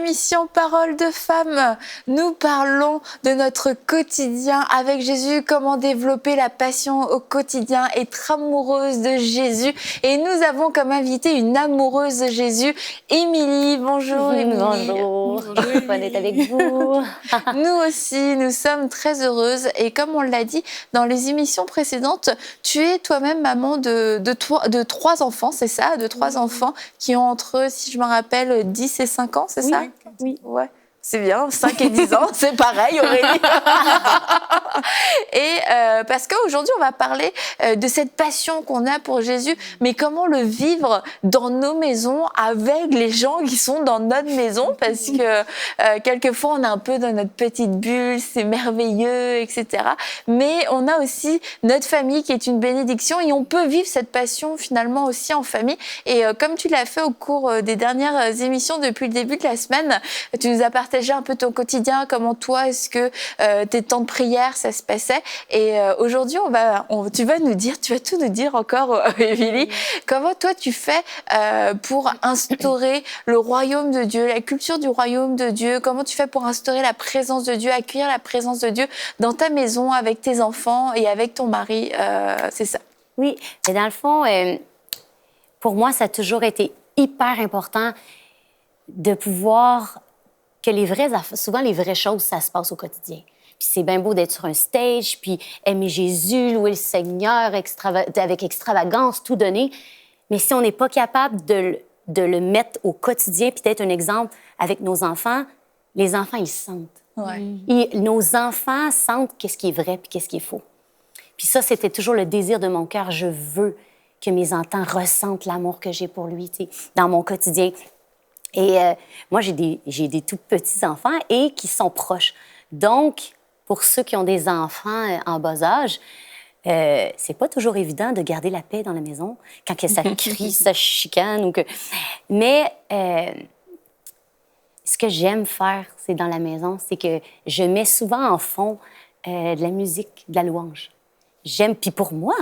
l'émission Parole de femme. Nous parlons de notre quotidien avec Jésus, comment développer la passion au quotidien, être amoureuse de Jésus. Et nous avons comme invitée une amoureuse de Jésus, Émilie. Bonjour Émilie. Bonjour, bonne d'être avec vous. Nous aussi, nous sommes très heureuses. Et comme on l'a dit dans les émissions précédentes, tu es toi-même maman de 3 enfants, c'est ça? De 3 enfants qui ont entre, si je me rappelle, 10 et 5 ans, c'est ça? Oui. Ouais. C'est bien, 5 et 10 ans, c'est pareil, Aurélie. Et parce qu'aujourd'hui, on va parler de cette passion qu'on a pour Jésus, mais comment le vivre dans nos maisons avec les gens qui sont dans notre maison, parce que quelquefois, on est un peu dans notre petite bulle, c'est merveilleux, etc. Mais on a aussi notre famille qui est une bénédiction et on peut vivre cette passion finalement aussi en famille. Et comme tu l'as fait au cours des dernières émissions depuis le début de la semaine, tu nous as partagé un peu ton quotidien, comment toi, est-ce que tes temps de prière, ça se passait. Et aujourd'hui, tu vas tout nous dire encore, Émilie, comment toi tu fais pour instaurer le royaume de Dieu, la culture du royaume de Dieu, comment tu fais pour instaurer la présence de Dieu, accueillir la présence de Dieu dans ta maison, avec tes enfants et avec ton mari, c'est ça. Oui, mais dans le fond, pour moi, ça a toujours été hyper important de pouvoir que souvent les vraies choses, ça se passe au quotidien. Puis c'est bien beau d'être sur un stage, puis aimer Jésus, louer le Seigneur avec extravagance, tout donner. Mais si on n'est pas capable de le mettre au quotidien, puis d'être un exemple avec nos enfants, les enfants, ils sentent. Ouais. Et nos enfants sentent qu'est-ce qui est vrai puis qu'est-ce qui est faux. Puis ça, c'était toujours le désir de mon cœur. Je veux que mes enfants ressentent l'amour que j'ai pour lui, tu sais, dans mon quotidien. Et moi, j'ai des tout petits enfants et qui sont proches. Donc, pour ceux qui ont des enfants en bas âge, c'est pas toujours évident de garder la paix dans la maison quand que ça crie, ça chicane. Mais ce que j'aime faire, c'est dans la maison, c'est que je mets souvent en fond de la musique, de la louange. J'aime, puis pour moi,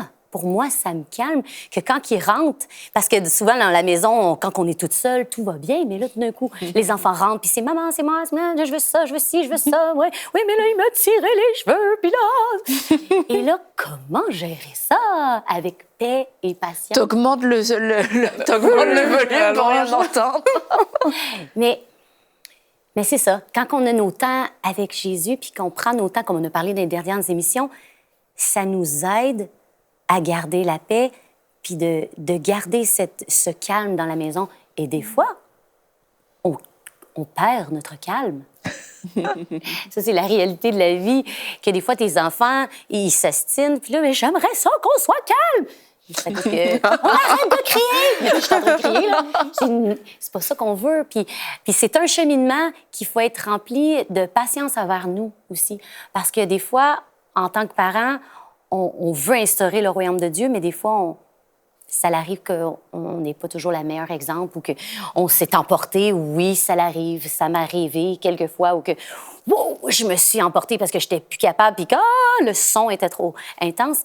ça me calme que quand ils rentrent, parce que souvent dans la maison, quand on est toute seule, tout va bien, mais là, tout d'un coup, les enfants rentrent, puis c'est « Maman, c'est moi, je veux ça, je veux ci, je veux ça. Ouais. Oui, mais là, il m'a tiré les cheveux, puis là... » Et là, comment gérer ça avec paix et patience? T'augmentes le volume pour rien entendre. Mais c'est ça. Quand on a nos temps avec Jésus, puis qu'on prend nos temps, comme on a parlé dans les dernières émissions, ça nous aide à garder la paix, puis de garder ce calme dans la maison. Et des fois, on perd notre calme. Ça, c'est la réalité de la vie, que des fois, tes enfants, ils s'astinent, puis là, mais j'aimerais ça qu'on soit calme. C'est parce que on arrête de crier! Je suis en train de crier, là. C'est pas ça qu'on veut. Puis c'est un cheminement qu'il faut être rempli de patience envers nous aussi. Parce que des fois, en tant que parents, on veut instaurer le royaume de Dieu, mais des fois, ça arrive qu'on n'est pas toujours le meilleur exemple ou qu'on s'est emporté. Oui, ça l'arrive. Ça m'est arrivé quelquefois ou que wow, je me suis emportée parce que je n'étais plus capable puis que le son était trop intense.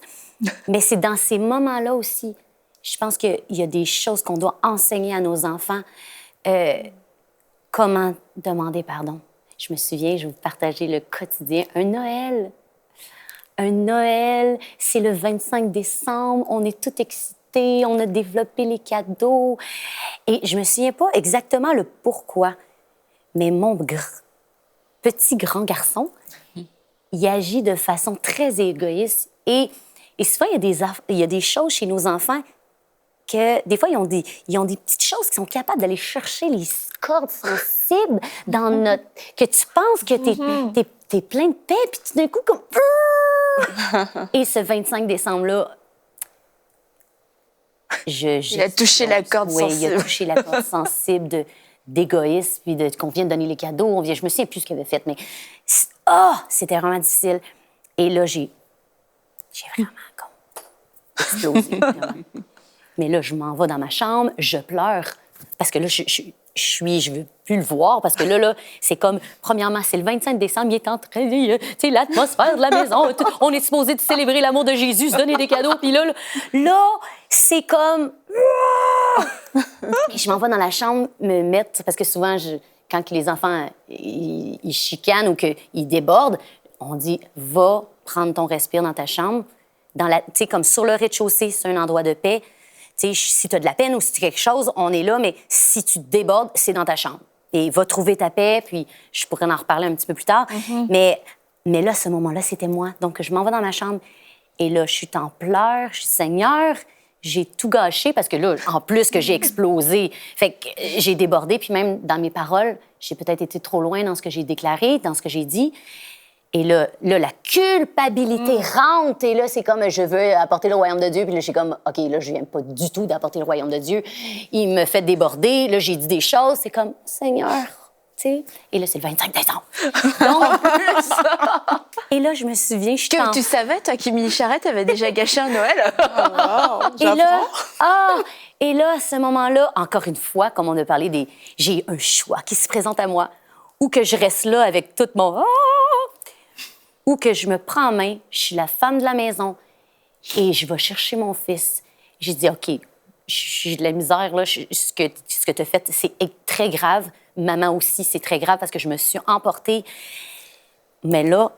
Mais c'est dans ces moments-là aussi, je pense qu'il y a des choses qu'on doit enseigner à nos enfants. Comment demander pardon. Je me souviens, je vais vous partager le quotidien. Un Noël, c'est le 25 décembre, on est tout excités, on a développé les cadeaux. Et je me souviens pas exactement le pourquoi, mais mon petit grand garçon, il agit de façon très égoïste. Et souvent, il y a des choses chez nos enfants que, des fois, ils ont des petites choses qui sont capables d'aller chercher les cordes sensibles dans notre... que tu penses que t'es plein de paix, puis tout d'un coup, comme... Et ce 25 décembre-là, il a touché la corde sensible. Oui, il a touché la corde sensible d'égoïsme, puis qu'on vient de donner les cadeaux. Je me souviens plus ce qu'il avait fait, mais c'était vraiment difficile. Et là, j'ai vraiment explosé. Mais là, je m'en vais dans ma chambre, je pleure, parce que là, je veux plus le voir, parce que là, c'est comme, premièrement, c'est le 25 décembre, il est en train de, tu sais, l'atmosphère de la maison, on est supposé de célébrer l'amour de Jésus, se donner des cadeaux, puis là, c'est comme... Et je m'en vais dans la chambre me mettre, parce que souvent, quand les enfants ils chicanent ou qu'ils débordent, on dit « Va prendre ton respire dans ta chambre. » Tu sais, comme sur le rez-de-chaussée, c'est un endroit de paix. Tu sais, si tu as de la peine ou si tu as quelque chose, on est là, mais si tu débordes, c'est dans ta chambre. Et va trouver ta paix, puis je pourrais en reparler un petit peu plus tard. Mais là, ce moment-là, c'était moi. Donc, je m'en vais dans ma chambre. Et là, je suis en pleurs. Je suis Seigneur, j'ai tout gâché parce que là, en plus que j'ai explosé, fait que j'ai débordé. Puis même dans mes paroles, j'ai peut-être été trop loin dans ce que j'ai déclaré, dans ce que j'ai dit. Et là, la culpabilité rentre. Et là, c'est comme, je veux apporter le royaume de Dieu. Puis là, je suis comme, OK, là, je viens pas du tout d'apporter le royaume de Dieu. Il me fait déborder. Là, j'ai dit des choses. C'est comme, Seigneur, tu sais. Et là, c'est le 25 décembre. Donc, et là, je me souviens, je suis Tu savais, toi, qu'Émilie Charrette avait déjà gâché un Noël? Et là, à ce moment-là, encore une fois, comme on a parlé j'ai un choix qui se présente à moi. Ou que je reste là avec tout mon... Ou que je me prends en main, je suis la femme de la maison et je vais chercher mon fils. J'ai dit, OK, j'ai de la misère, là, ce que tu as fait, c'est très grave. Maman aussi, c'est très grave parce que je me suis emportée. Mais là,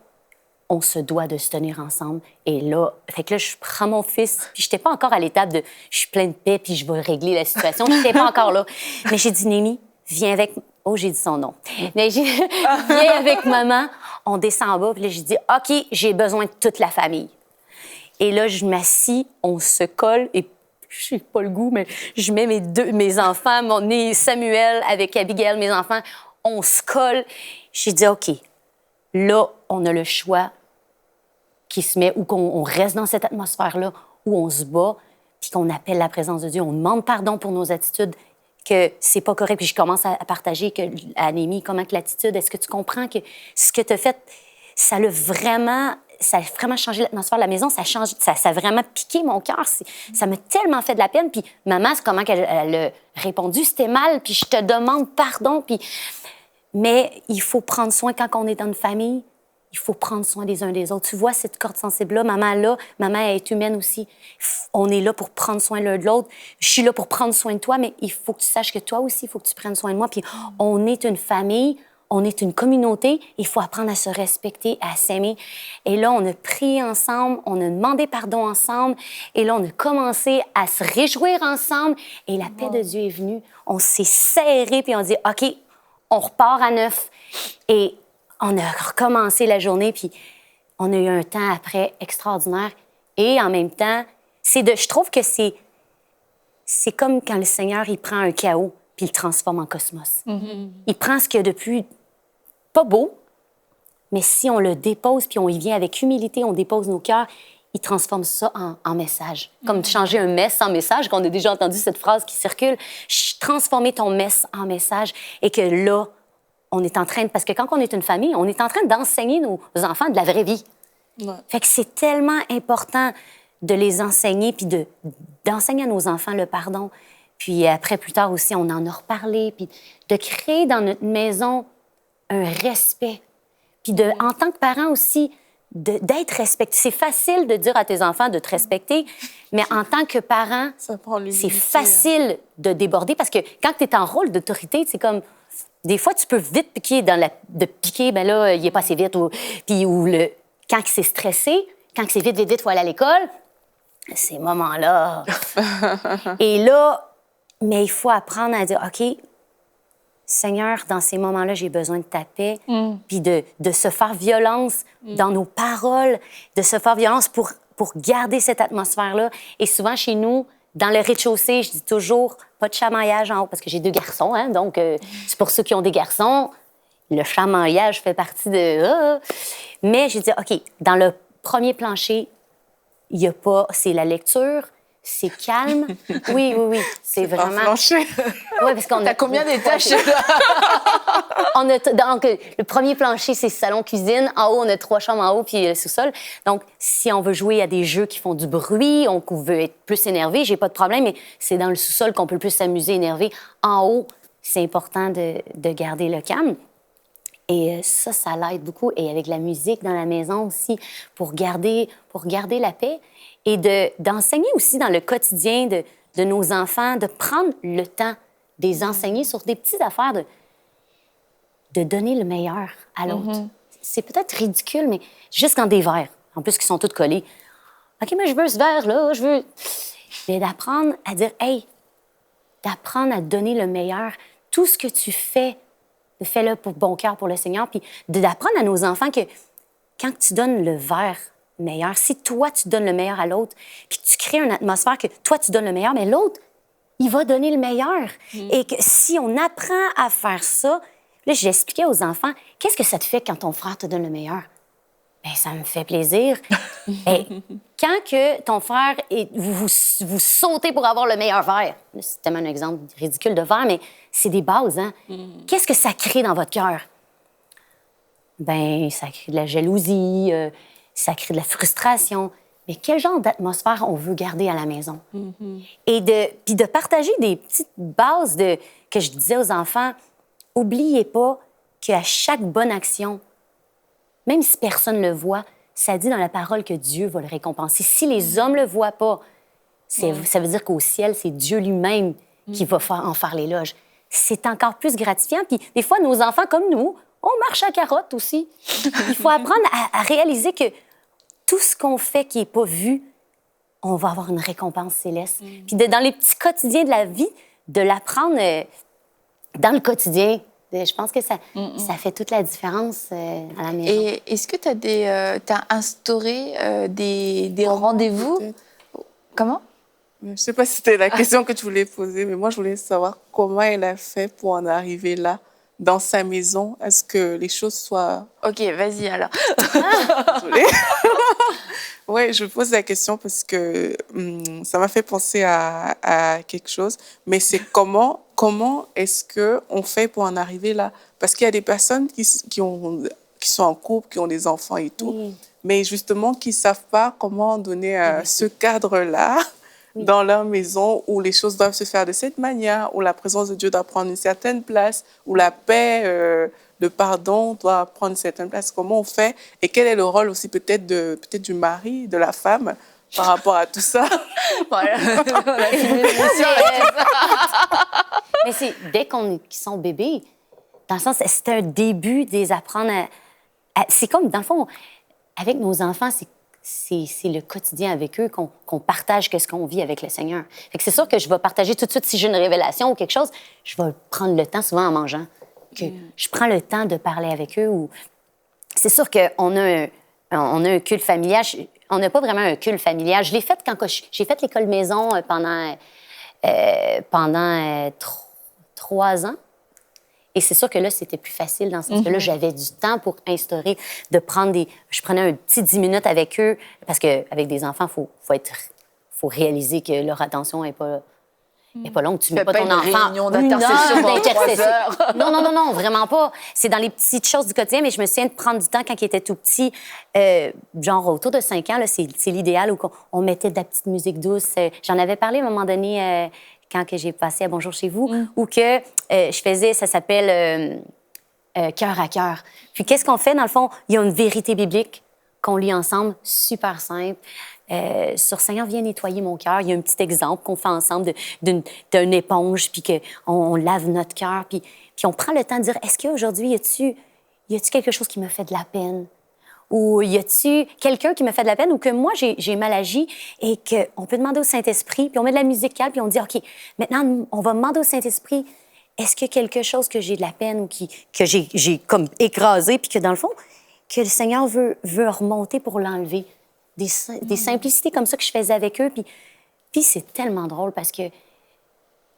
on se doit de se tenir ensemble. Et là, fait que là, je prends mon fils, puis je n'étais pas encore à l'étape de je suis pleine de paix, puis je vais régler la situation. Je n'étais pas encore là. Mais j'ai dit, Némi, viens avec... Oh, j'ai dit son nom. Mais viens avec maman. On descend en bas, puis là, j'ai dit, OK, j'ai besoin de toute la famille. Et là, je m'assis, on se colle, et je n'ai pas le goût, mais je mets mes enfants, Samuel avec Abigail, mes enfants, on se colle. J'ai dit, OK, là, on a le choix qui se met, ou qu'on reste dans cette atmosphère-là, où on se bat, puis qu'on appelle la présence de Dieu, on demande pardon pour nos attitudes, que c'est pas correct. Puis je commence à partager à Némi comment que l'attitude, est-ce que tu comprends que ce que tu as fait, ça a vraiment changé l'atmosphère de la maison, ça a vraiment piqué mon cœur. Ça m'a tellement fait de la peine. Puis maman, c'est comment qu'elle a répondu, c'était mal, puis je te demande pardon. Mais il faut prendre soin quand on est dans une famille. Il faut prendre soin des uns des autres. Tu vois cette corde sensible-là, maman elle est humaine aussi. On est là pour prendre soin l'un de l'autre. Je suis là pour prendre soin de toi, mais il faut que tu saches que toi aussi, il faut que tu prennes soin de moi. Puis on est une famille, on est une communauté. Il faut apprendre à se respecter, à s'aimer. Et là, on a prié ensemble, on a demandé pardon ensemble. Et là, on a commencé à se réjouir ensemble. Et la paix de Dieu est venue. On s'est serrés, puis on dit, OK, on repart à neuf. Et on a recommencé la journée, puis on a eu un temps après extraordinaire. Et en même temps, je trouve que c'est comme quand le Seigneur, il prend un chaos, puis il le transforme en cosmos. Il prend ce qu'il y a de plus pas beau, mais si on le dépose, puis on y vient avec humilité, on dépose nos cœurs, il transforme ça en message. Comme changer un mess en message, qu'on a déjà entendu cette phrase qui circule. Transformer ton mess en message. Et que là, on est en train parce que quand on est une famille, on est en train d'enseigner nos enfants de la vraie vie. Ouais. Fait que c'est tellement important de les enseigner, puis d'enseigner à nos enfants le pardon. Puis après, plus tard aussi, on en a reparlé, puis de créer dans notre maison un respect. Puis en tant que parent aussi, d'être respecté. C'est facile de dire à tes enfants de te respecter, mais en tant que parent, c'est facile de déborder parce que quand tu es en rôle d'autorité, c'est comme... Des fois, tu peux vite piquer de piquer, ben là, il n'est pas assez vite. Quand c'est stressé, quand c'est vite, il faut aller à l'école, ces moments-là. Et là, mais il faut apprendre à dire, OK, Seigneur, dans ces moments-là, j'ai besoin de ta paix, puis de se faire violence dans nos paroles, de se faire violence pour garder cette atmosphère-là. Et souvent, chez nous, dans le rez-de-chaussée, je dis toujours, pas de chamaillage en haut, parce que j'ai 2 garçons, hein, donc c'est pour ceux qui ont des garçons, le chamaillage fait partie de... Mais j'ai dit, OK, dans le premier plancher, il n'y a pas... C'est la lecture, c'est calme. Oui, c'est vraiment... plancher. Oui, parce qu'on a... T'as combien d'étages? Donc, le premier plancher, c'est salon-cuisine. En haut, on a 3 chambres en haut, puis le sous-sol. Donc, si on veut jouer à des jeux qui font du bruit, qu'on veut être plus énervé, j'ai pas de problème, mais c'est dans le sous-sol qu'on peut le plus s'amuser, énervé. En haut, c'est important de garder le calme. Et ça l'aide beaucoup. Et avec la musique dans la maison aussi, pour garder la paix. Et d'enseigner aussi dans le quotidien de nos enfants, de prendre le temps de les enseigner sur des petites affaires de donner le meilleur à l'autre. C'est peut-être ridicule, mais juste dans des verres, en plus qui sont tous collés. OK, mais je veux ce verre-là, je veux... Mais d'apprendre à dire, hey, d'apprendre à donner le meilleur. Tout ce que tu fais, fais-le pour bon cœur pour le Seigneur. Puis d'apprendre à nos enfants que quand tu donnes le verre meilleur, si toi, tu donnes le meilleur à l'autre, puis que tu crées une atmosphère que toi, tu donnes le meilleur, mais l'autre, il va donner le meilleur. Et que si on apprend à faire ça, là, j'expliquais aux enfants, qu'est-ce que ça te fait quand ton frère te donne le meilleur? Bien, ça me fait plaisir. Et quand que ton frère et vous sautez pour avoir le meilleur verre, c'est tellement un exemple ridicule de verre, mais c'est des bases, hein? Qu'est-ce que ça crée dans votre cœur? Bien, ça crée de la jalousie, ça crée de la frustration. Mais quel genre d'atmosphère on veut garder à la maison? Et puis de partager des petites bases que je disais aux enfants, oubliez pas qu'à chaque bonne action, même si personne ne le voit, ça dit dans la parole que Dieu va le récompenser. Si les hommes ne le voient pas, ça veut dire qu'au ciel, c'est Dieu lui-même qui va en faire l'éloge. C'est encore plus gratifiant. Puis des fois, nos enfants comme nous, on marche à carotte aussi. Il faut apprendre à réaliser que tout ce qu'on fait qui n'est pas vu, on va avoir une récompense céleste. Puis dans les petits quotidiens de la vie, de l'apprendre dans le quotidien, je pense que ça fait toute la différence à la maison. Et est-ce que tu as instauré des rendez-vous? Comment? Je ne sais pas si c'était la question que tu voulais poser, mais moi, je voulais savoir comment elle a fait pour en arriver là, dans sa maison. Est-ce que les choses soient... OK, vas-y alors. Désolée. Oui, je pose la question parce que ça m'a fait penser à quelque chose. Mais c'est comment est-ce qu'on fait pour en arriver là? Parce qu'il y a des personnes qui sont en couple, qui ont des enfants et tout, mais justement qui ne savent pas comment donner ce cadre-là dans leur maison où les choses doivent se faire de cette manière, où la présence de Dieu doit prendre une certaine place, où la paix, le pardon doit prendre une certaine place. Comment on fait? Et quel est le rôle aussi peut-être du mari, de la femme par rapport à tout ça? Voilà. Mais c'est dès qu'ils sont bébés, dans le sens, c'est un début de les apprendre c'est comme, dans le fond, avec nos enfants, c'est le quotidien avec eux qu'on partage ce qu'on vit avec le Seigneur. Fait que c'est sûr que je vais partager tout de suite, si j'ai une révélation ou quelque chose, je vais prendre le temps, souvent en mangeant, que je prends le temps de parler avec eux. C'est sûr qu'on a un culte familial. On n'a pas vraiment un culte familial. Je l'ai fait quand j'ai fait l'école maison pendant 3 ans. Et c'est sûr que là, c'était plus facile dans ce sens que là, j'avais du temps pour instaurer, je prenais un petit 10 minutes avec eux, parce qu'avec des enfants, faut réaliser que leur attention n'est pas longue. Tu mets pas ton enfant réunion d'intercession pendant 3 heures. Non, vraiment pas. C'est dans les petites choses du quotidien, mais je me souviens de prendre du temps quand il était tout petit, genre autour de 5 ans, là, c'est l'idéal où on mettait de la petite musique douce. J'en avais parlé à un moment donné quand que j'ai passé à Bonjour chez vous, où que je faisais, ça s'appelle Cœur à cœur. Puis qu'est-ce qu'on fait, dans le fond? Il y a une vérité biblique qu'on lit ensemble, super simple. Sur Seigneur, viens nettoyer mon cœur. Il y a un petit exemple qu'on fait ensemble d'une éponge, puis qu'on lave notre cœur, puis on prend le temps de dire, est-ce qu'aujourd'hui, y a-tu quelque chose qui me fait de la peine? Ou y a-tu quelqu'un qui me fait de la peine ou que moi, j'ai mal agi et qu'on peut demander au Saint-Esprit, puis on met de la musique calme, puis on dit, OK, maintenant, on va demander au Saint-Esprit, est-ce qu'il y a quelque chose que j'ai de la peine ou que j'ai comme écrasé, puis que dans le fond, que le Seigneur veut remonter pour l'enlever? Des simplicités comme ça que je faisais avec eux, puis c'est tellement drôle parce que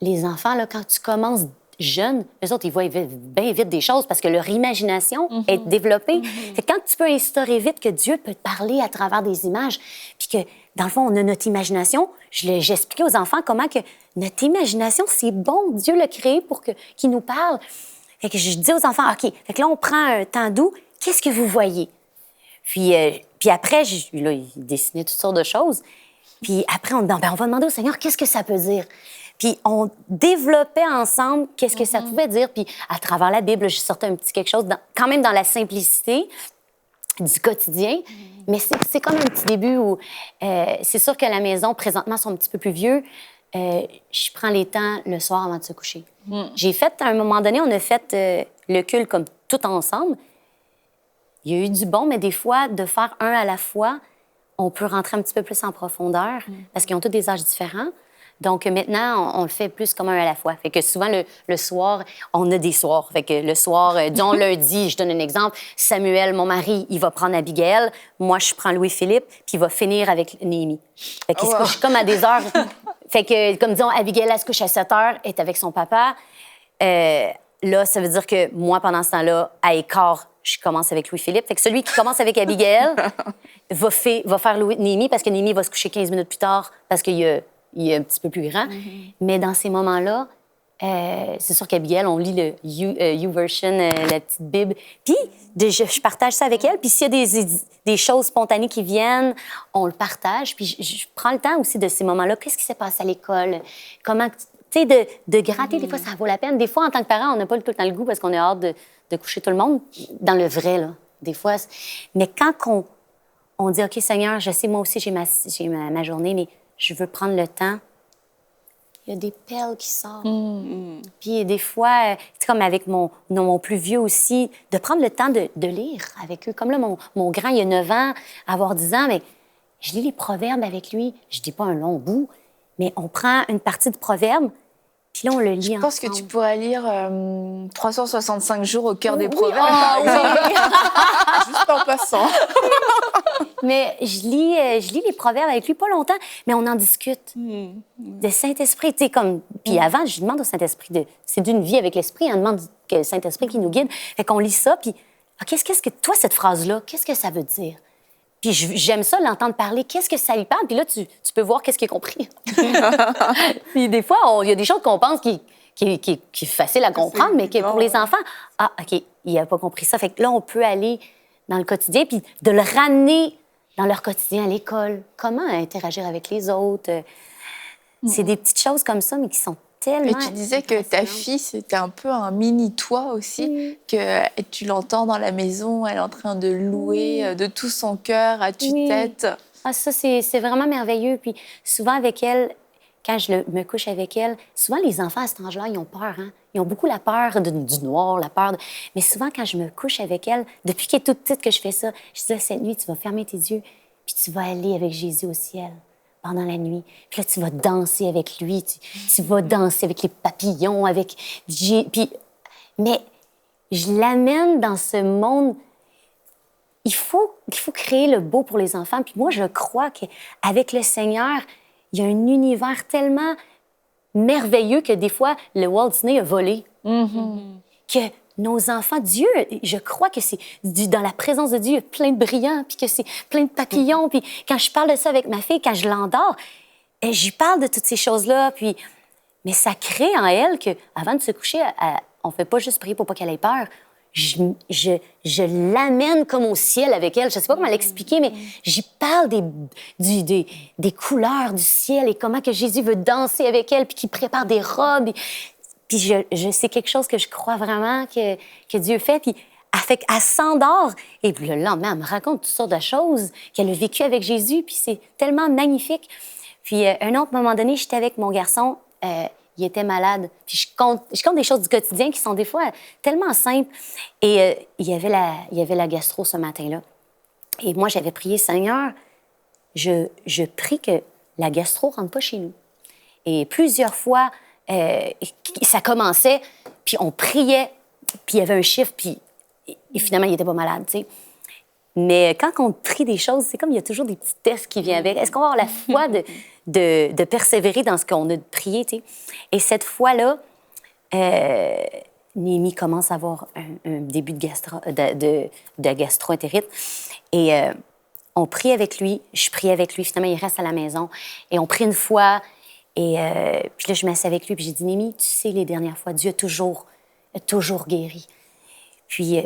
les enfants, là, quand tu commences jeunes, eux autres, ils voient bien vite des choses parce que leur imagination est développée. Fait que quand tu peux instaurer vite que Dieu peut te parler à travers des images, puis que, dans le fond, on a notre imagination, j'expliquais aux enfants comment que notre imagination, c'est bon, Dieu l'a créé pour qu'il nous parle. Fait que je dis aux enfants, OK, fait que là, on prend un temps doux, qu'est-ce que vous voyez? Puis après, là, ils dessinaient toutes sortes de choses. Puis après, on va demander au Seigneur, qu'est-ce que ça peut dire? Puis on développait ensemble qu'est-ce que ça pouvait dire. Puis à travers la Bible, je sortais un petit quelque chose, quand même dans la simplicité du quotidien. Mais c'est comme un petit début où c'est sûr que la maison, présentement, sont un petit peu plus vieux. je prends les temps le soir avant de se coucher. J'ai fait, à un moment donné, on a fait le culte comme tout ensemble. Il y a eu du bon, mais des fois, de faire un à la fois, on peut rentrer un petit peu plus en profondeur parce qu'ils ont tous des âges différents. Donc maintenant, on le fait plus comme un à la fois. Fait que souvent, le soir, on a des soirs. Fait que le soir, disons lundi, je donne un exemple, Samuel, mon mari, il va prendre Abigail. Moi, je prends Louis-Philippe, puis il va finir avec Néhémie. Fait qu'il se couche comme à des heures. Fait que, comme disons, Abigail, elle se couche à 7 heures, elle est avec son papa. Là, ça veut dire que moi, pendant ce temps-là, à écart, je commence avec Louis-Philippe. Fait que celui qui commence avec Abigail va faire Néhémie parce que Néhémie va se coucher 15 minutes plus tard parce qu'il est un petit peu plus grand. Mais dans ces moments-là, c'est sûr qu'Abigail, on lit le YouVersion, la petite Bible. Puis, je partage ça avec elle. Puis s'il y a des choses spontanées qui viennent, on le partage. Puis je prends le temps aussi de ces moments-là. Qu'est-ce qui s'est passé à l'école? Comment... Tu sais, de gratter, des fois, ça vaut la peine. Des fois, en tant que parent, on n'a pas tout le temps le goût parce qu'on a hâte de coucher tout le monde. Dans le vrai, là, des fois. Mais quand on dit, OK, Seigneur, je sais, moi aussi, j'ai ma journée, mais je veux prendre le temps, il y a des perles qui sortent. Puis des fois, c'est comme avec mon plus vieux aussi, de prendre le temps de lire avec eux. Comme là, mon grand, il a 9 ans, avoir 10 ans, mais je lis les proverbes avec lui. Je dis pas un long bout, mais on prend une partie de proverbes, puis là, on le lit ensemble. Je pense que tu pourrais lire 365 jours au cœur des Oui, proverbes, oh, par exemple. Juste en passant. Mais je lis les proverbes avec lui pas longtemps, mais on en discute. De Saint-Esprit, tu sais, comme... Puis avant, je demande au Saint-Esprit, c'est d'une vie avec l'Esprit, on demande que le Saint-Esprit qui nous guide. Fait qu'on lit ça, puis qu'est-ce que... Toi, cette phrase-là, qu'est-ce que ça veut dire? Puis j'aime ça, l'entendre parler. Qu'est-ce que ça lui parle? Puis là, tu peux voir qu'est-ce qu'il a compris. Puis des fois, il y a des choses qu'on pense qui est facile à comprendre, mais que pour les enfants, OK, il n'a pas compris ça. Fait que là, on peut aller dans le quotidien, puis de le ramener dans leur quotidien à l'école. Comment interagir avec les autres? C'est des petites choses comme ça, mais qui sont tellement... Et tu disais que ta fille, c'était un peu un mini-toi aussi, que tu l'entends dans la maison, elle est en train de louer de tout son cœur, à tue-tête. Ah, ça, c'est vraiment merveilleux. Puis souvent, avec elle, quand je me couche avec elle, souvent, les enfants à cet âge-là, ils ont peur, hein? Ils ont beaucoup la peur du noir, la peur... Mais souvent, quand je me couche avec elle, depuis qu'elle est toute petite que je fais ça, je dis, cette nuit, tu vas fermer tes yeux, puis tu vas aller avec Jésus au ciel pendant la nuit. Puis là, tu vas danser avec lui, tu vas danser avec les papillons, mais je l'amène dans ce monde... Il faut créer le beau pour les enfants. Puis moi, je crois qu'avec le Seigneur, il y a un univers tellement merveilleux que des fois, le Walt Disney a volé. Que nos enfants, Dieu, je crois que c'est dans la présence de Dieu, il y a plein de brillants, puis que c'est plein de papillons. Puis quand je parle de ça avec ma fille, quand je l'endors, j'y parle de toutes ces choses-là. Puis, mais ça crée en elle qu'avant de se coucher, on ne fait pas juste prier pour pas qu'elle ait peur. Je l'amène comme au ciel avec elle. Je ne sais pas comment l'expliquer, mais j'y parle des couleurs du ciel et comment que Jésus veut danser avec elle, puis qu'il prépare des robes. Puis c'est quelque chose que je crois vraiment que Dieu fait. Puis elle s'endort. Et puis le lendemain, elle me raconte toutes sortes de choses qu'elle a vécues avec Jésus. Puis c'est tellement magnifique. Puis un autre moment donné, j'étais avec mon garçon. Il était malade. Puis je compte des choses du quotidien qui sont des fois tellement simples. Et il y avait la gastro ce matin-là. Et moi, j'avais prié, Seigneur, je prie que la gastro ne rentre pas chez nous. Et plusieurs fois, ça commençait, puis on priait, puis il y avait un chiffre, puis et finalement, il n'était pas malade, tu sais. Mais quand on prie des choses, c'est comme il y a toujours des petits tests qui viennent avec. Est-ce qu'on va avoir la foi de persévérer dans ce qu'on a prié, tu sais? Et cette fois-là, Néhémie commence à avoir un début de gastro-entérite. Et on prie avec lui, je prie avec lui. Finalement, il reste à la maison. Et on prie une fois. Et puis là, je m'assieds avec lui. Puis j'ai dit, Néhémie, tu sais, les dernières fois, Dieu a toujours guéri. Puis,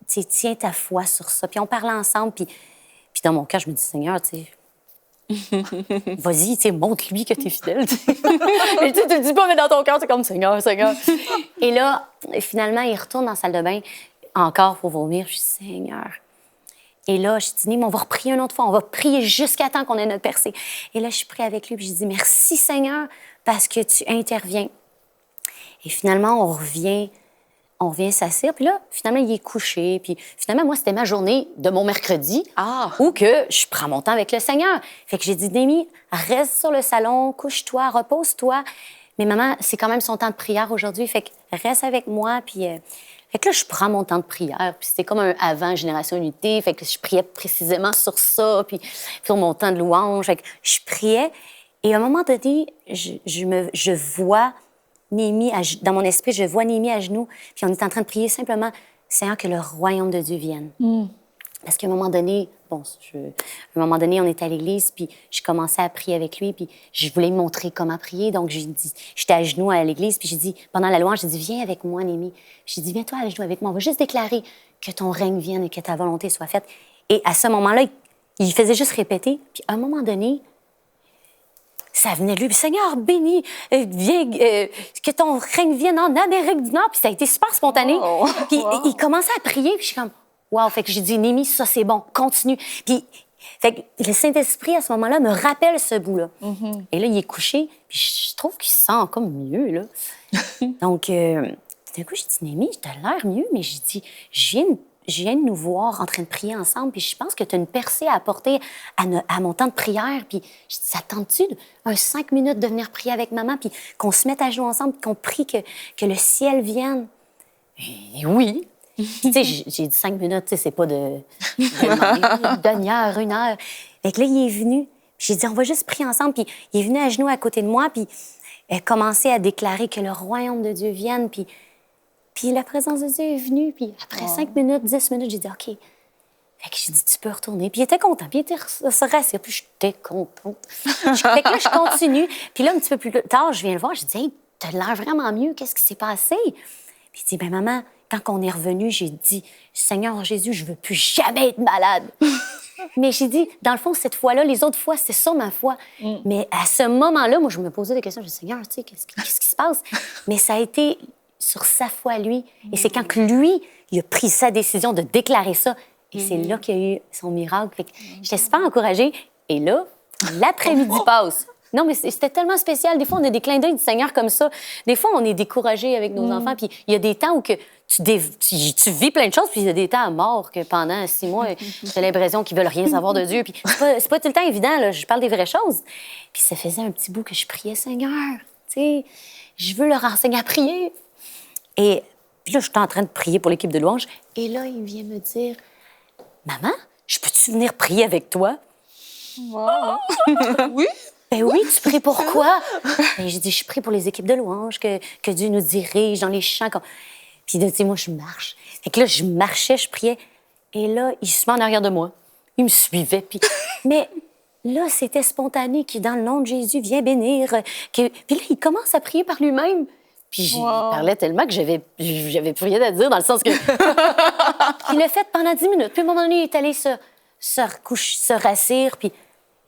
tu sais, tiens ta foi sur ça. Puis on parlait ensemble. Puis dans mon cœur, je me dis, Seigneur, tu sais, vas-y, tu sais, montre-lui que tu es fidèle. Et tu te dis pas, mais dans ton cœur, c'est comme Seigneur, Seigneur. Et là, finalement, il retourne dans la salle de bain, encore pour vomir. Je dis, Seigneur. Et là, je dis, Némi, on va reprier une autre fois. On va prier jusqu'à temps qu'on ait notre percée. Et là, je prie avec lui, puis je dis, merci Seigneur, parce que tu interviens. Et finalement, on revient s'asseoir. Puis là, finalement, il est couché. Puis finalement, moi, c'était ma journée de mon mercredi où que je prends mon temps avec le Seigneur. Fait que j'ai dit, Némi, reste sur le salon, couche-toi, repose-toi. Mais maman, c'est quand même son temps de prière aujourd'hui. Fait que reste avec moi, puis... Fait que là, je prends mon temps de prière, puis c'était comme un avant Génération Unité, fait que je priais précisément sur ça, puis sur mon temps de louange, fait que je priais. Et à un moment donné, je vois Némi, dans mon esprit, je vois Némi à genoux, puis on est en train de prier simplement, Seigneur, que le royaume de Dieu vienne. Parce qu'à un moment donné, à un moment donné, on était à l'église, puis je commençais à prier avec lui, puis je voulais lui montrer comment prier. Donc, j'étais à genoux à l'église, puis j'ai dit, pendant la louange, j'ai dit, viens avec moi, Némi. J'ai dit, viens-toi à genoux avec moi. On va juste déclarer que ton règne vienne et que ta volonté soit faite. Et à ce moment-là, il faisait juste répéter. Puis à un moment donné, ça venait de lui. Puis, Seigneur, béni, viens, que ton règne vienne en Amérique du Nord. Puis ça a été super spontané. Puis il commençait à prier, puis je suis comme... Wow! Fait que j'ai dit, Némi, ça, c'est bon, continue. Puis, fait que le Saint-Esprit, à ce moment-là, me rappelle ce bout-là. Et là, il est couché, puis je trouve qu'il se sent comme mieux, là. Donc, d'un coup, j'ai dit, Némi, t'as l'air mieux, mais j'ai dit, je viens de nous voir en train de prier ensemble, puis je pense que tu as une percée à apporter à mon temps de prière. Puis, je dis, ça te tente-tu, 5 minutes de venir prier avec maman, puis qu'on se mette à genoux ensemble, puis qu'on prie que le ciel vienne? Et oui! Tu sais, j'ai dit 5 minutes, tu sais, c'est pas de une demi-heure, 1 heure. Fait que là, il est venu. J'ai dit, on va juste prier ensemble. Puis il est venu à genoux à côté de moi, puis il a commencé à déclarer que le royaume de Dieu vienne. Puis la présence de Dieu est venue. Puis après 5 minutes, 10 minutes, j'ai dit, OK. Fait que j'ai dit, tu peux retourner. Puis il était content. Puis il était rassuré. Puis j'étais contente. Fait que là, je continue. Puis là, un petit peu plus tard, je viens le voir. Je dis, hey, t'as l'air vraiment mieux. Qu'est-ce qui s'est passé? Puis il dit, ben maman, quand on est revenu, j'ai dit, Seigneur Jésus, je veux plus jamais être malade. Mais j'ai dit, dans le fond, cette fois-là, les autres fois, c'est ça ma foi. Mais à ce moment-là, moi, je me posais des questions. Je dis, Seigneur, tu sais, qu'est-ce qui se passe? Mais ça a été sur sa foi, lui. Et c'est quand que lui, il a pris sa décision de déclarer ça. Et c'est là qu'il y a eu son miracle. Fait que j'étais super encouragée. Et là, l'après-midi passe. Non, mais c'était tellement spécial. Des fois, on a des clins d'œil du Seigneur comme ça. Des fois, on est découragé avec nos enfants. Puis il y a des temps où que tu vis plein de choses, puis il y a des temps à mort que pendant 6 mois, j'ai l'impression qu'ils veulent rien savoir de Dieu. Puis c'est pas tout le temps évident, là. Je parle des vraies choses. Puis ça faisait un petit bout que je priais, Seigneur, tu sais, je veux leur enseigner à prier. Et puis là, j'étais en train de prier pour l'équipe de louange. Et là, il vient me dire, Maman, je peux-tu venir prier avec toi? Wow. Oui? Ben oui, tu pries pour quoi? Ben, j'ai dit, je prie pour les équipes de louange, que Dieu nous dirige dans les chants. Puis tu sais, moi, je marche. Fait que là, je marchais, je priais. Et là, il se met en arrière de moi. Il me suivait. Puis... Mais là, c'était spontané, qui, dans le nom de Jésus, vient bénir. Puis là, il commence à prier par lui-même. Puis il parlait tellement que j'avais plus rien à dire, dans le sens que... Il l'a fait pendant 10 minutes. Puis à un moment donné, il est allé se rassir, puis...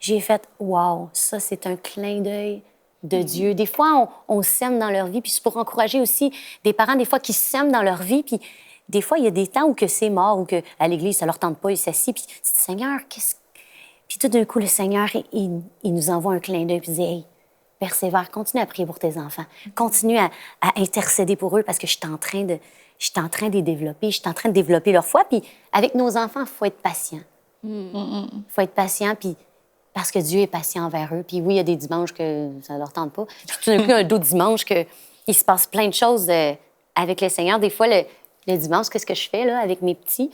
J'ai fait « Wow, ça, c'est un clin d'œil de Dieu. » Des fois, on sème dans leur vie, puis c'est pour encourager aussi des parents, des fois, qui sèment dans leur vie, puis des fois, il y a des temps où que c'est mort, ou qu'à l'église, ça leur tente pas, ils s'assient, puis tu dis « Seigneur, qu'est-ce... » Puis tout d'un coup, le Seigneur, il nous envoie un clin d'œil, puis il dit « Hey, persévère, continue à prier pour tes enfants. Continue à intercéder pour eux, parce que je suis en train de les développer, je suis en train de développer leur foi. » Puis avec nos enfants, il faut être patient. Il faut être patient, puis... Parce que Dieu est patient envers eux. Puis oui, il y a des dimanches que ça ne leur tente pas. Puis tout d'un coup, il y a d'autres dimanches qu'il se passe plein de choses avec le Seigneur. Des fois, le dimanche, qu'est-ce que je fais là, avec mes petits?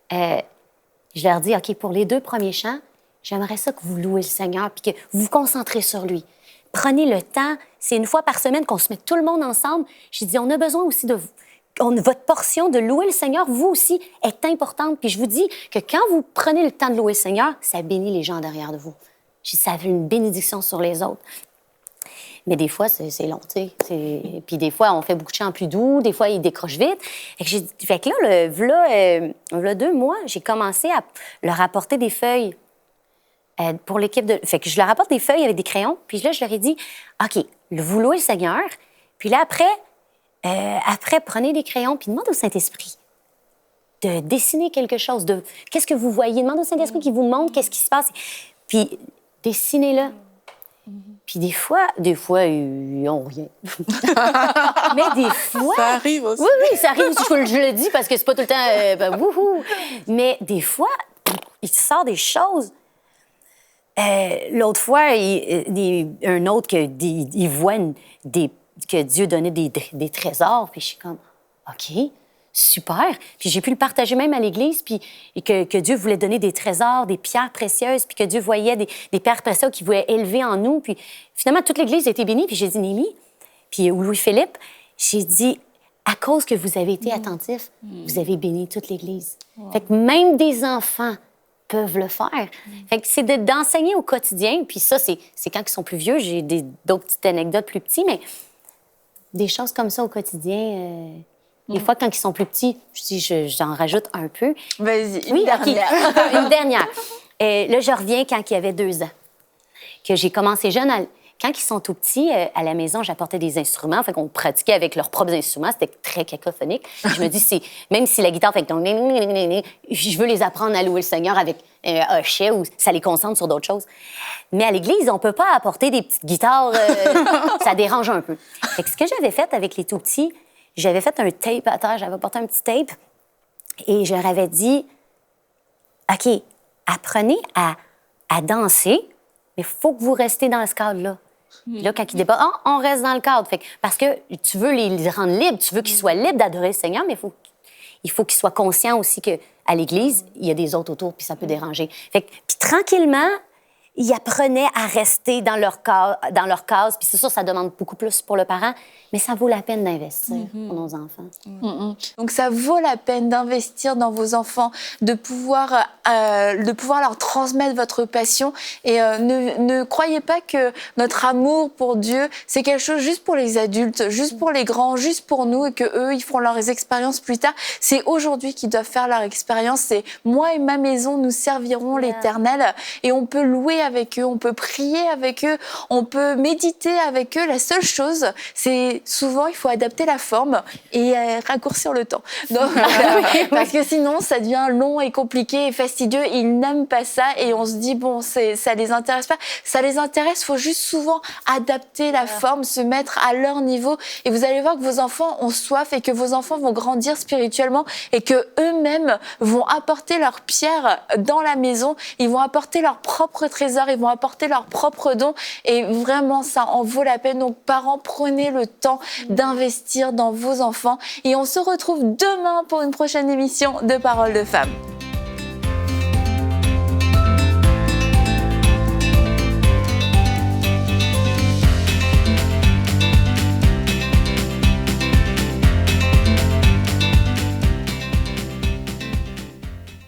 Je leur dis, OK, pour les 2 premiers chants, j'aimerais ça que vous louez le Seigneur puis que vous vous concentrez sur lui. Prenez le temps. C'est 1 fois par semaine qu'on se met tout le monde ensemble. J'ai dit, on a besoin aussi de vous. Votre portion de louer le Seigneur, vous aussi, est importante. Puis je vous dis que quand vous prenez le temps de louer le Seigneur, ça bénit les gens derrière de vous. Ça a une bénédiction sur les autres. Mais des fois, c'est long, tu sais. Puis des fois, on fait beaucoup de chants plus doux. Des fois, ils décrochent vite. Fait que là, 2 mois, j'ai commencé à leur apporter des feuilles pour l'équipe de... Fait que je leur apporte des feuilles avec des crayons. Puis là, je leur ai dit, OK, vous louez le Seigneur. Puis là, après, prenez des crayons puis demandez au Saint-Esprit. de dessiner quelque chose. Qu'est-ce que vous voyez? Demandez au Saint-Esprit qu'il vous montre qu'est-ce qui se passe. Puis, dessinez-le. Puis des fois, ils n'ont rien. Mais des fois... Ça arrive aussi. Oui, ça arrive. Je le dis parce que c'est pas tout le temps... wouhou. Mais des fois, il sort des choses. L'autre fois, un autre, il voit que Dieu donnait des trésors. Puis je suis comme, OK, super. Puis j'ai pu le partager même à l'Église, puis que Dieu voulait donner des trésors, des pierres précieuses, puis que Dieu voyait des pierres précieuses qu'il voulait élever en nous. Puis finalement, toute l'Église a été bénie. Puis j'ai dit, Némi, puis Louis-Philippe, j'ai dit, à cause que vous avez été attentifs, vous avez béni toute l'Église. Wow. Fait que même des enfants peuvent le faire. Fait que c'est d'enseigner au quotidien. Puis ça, c'est quand ils sont plus vieux. J'ai d'autres petites anecdotes plus petites, mais des choses comme ça au quotidien... Des fois, quand ils sont plus petits, j'en rajoute un peu. Vas-y, une dernière. Okay. Une dernière. Là, je reviens quand il y avait 2 ans, que j'ai commencé jeune. Quand ils sont tout petits, à la maison, j'apportais des instruments. Fait qu'on pratiquait avec leurs propres instruments. C'était très cacophonique. Je me dis, même si la guitare fait que je veux les apprendre à louer le Seigneur avec un hochet ou ça les concentre sur d'autres choses. Mais à l'église, on peut pas apporter des petites guitares. Ça dérange un peu. Fait que ce que j'avais fait avec les tout petits, j'avais fait un tape à terre, j'avais apporté un petit tape et je leur avais dit, OK, apprenez à danser, mais il faut que vous restez dans ce cadre-là. Puis là, quand ils débattent, on reste dans le cadre. Fait que, parce que tu veux les rendre libres, tu veux qu'ils soient libres d'adorer le Seigneur, mais il faut qu'ils soient conscients aussi qu'à l'Église, il y a des autres autour, puis ça peut déranger. Fait que, puis tranquillement, ils apprenaient à rester dans leur case. Puis c'est sûr, ça demande beaucoup plus pour le parent, mais ça vaut la peine d'investir pour nos enfants. Donc ça vaut la peine d'investir dans vos enfants, de pouvoir leur transmettre votre passion. Et ne croyez pas que notre amour pour Dieu, c'est quelque chose juste pour les adultes, juste pour les grands, juste pour nous, et qu'eux, ils feront leurs expériences plus tard. C'est aujourd'hui qu'ils doivent faire leur expérience. C'est moi et ma maison, nous servirons l'Éternel. Et on peut louer avec eux, on peut prier avec eux, on peut méditer avec eux. La seule chose, c'est souvent, il faut adapter la forme et raccourcir le temps. Donc, parce que sinon, ça devient long et compliqué et fastidieux. Ils n'aiment pas ça et on se dit, bon, ça les intéresse pas. Ça les intéresse, il faut juste souvent adapter la forme, se mettre à leur niveau. Et vous allez voir que vos enfants ont soif et que vos enfants vont grandir spirituellement et que eux-mêmes vont apporter leur pierre dans la maison. Ils vont apporter leur propre trésor, ils vont apporter leurs propres dons et vraiment ça en vaut la peine. Donc parents, prenez le temps d'investir dans vos enfants et on se retrouve demain pour une prochaine émission de Paroles de Femmes.